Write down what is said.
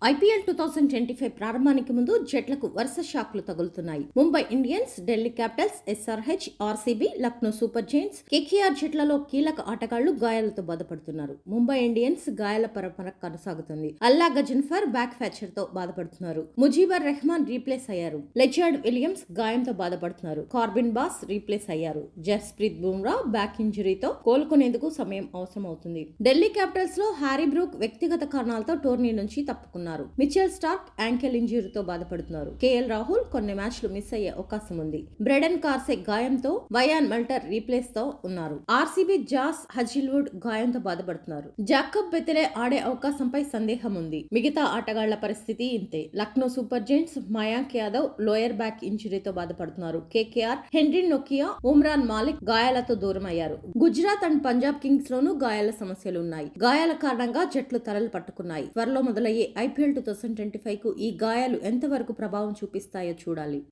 IPL 2025 ప్రారంభానికి ముందు జట్లకు వరుస షాక్లు తగులుతున్నాయి. Mumbai Indians, Delhi capitals, SRH, RCB, Lucknow super giants, KKR జట్లలో కీలక ఆటగాళ్లు గాయాలతో బాధపడుతున్నారు. ముంబై ఇండియన్స్ గాయాల పరంపర కొనసాగుతుంది. అల్లా గజన్ఫర్ బ్యాక్ ఫ్రాక్చర్ తో బాధపడుతున్నారు. ముజీబర్ రెహమాన్ రీప్లేస్ అయ్యారు. లెజార్డ్ విలియమ్స్ గాయంతో బాధపడుతున్నారు. కార్బిన్ బాస్ రీప్లేస్ అయ్యారు. జస్ప్రీత్ బుమ్రా బ్యాక్ ఇంజరీతో కోలుకునేందుకు సమయం అవసరమవుతుంది. ఢిల్లీ క్యాపిటల్స్ లో హ్యారీ బ్రూక్ వ్యక్తిగత కారణాలతో టోర్నీ నుంచి తప్పుకున్నారు. మిచెల్ స్టార్క్ యాంకిల్ ఇంజరీతో బాధపడుతున్నారు. కేఎల్ రాహుల్ కొన్ని మ్యాచ్లు మిస్ అయ్యే అవకాశం ఉంది. బ్రెడెన్ కార్సే గాయంతో, వయాన్ మల్టర్ రీప్లేస్ తో ఉన్నారు. ఆర్సీబీ జాస్ హజిల్వుడ్ గాయంతో బాధపడుతున్నారు. జాకబ్ బెతెలే ఆడే అవకాశంపై సందేహం ఉంది. మిగతా ఆటగాళ్ల పరిస్థితి ఇంతే. Lucknow super giants Mayank Yadav lower back ఇంజరీతో బాధపడుతున్నారు. కేకేఆర్ హెన్రీ నోకియా, ఉమ్రాన్ మాలిక్ గాయాలతో దూరం అయ్యారు. గుజరాత్ అండ్ పంజాబ్ కింగ్స్ లోనూ గాయాల సమస్యలు ఉన్నాయి. గాయాల కారణంగా జట్లు తలలు పట్టుకున్నాయి. త్వరలో మొదలయ్యే ఐపీఎల్ 2025 కు ఈ గాయాలు ఎంతవరకు ప్రభావం చూపిస్తాయో చూడాలి.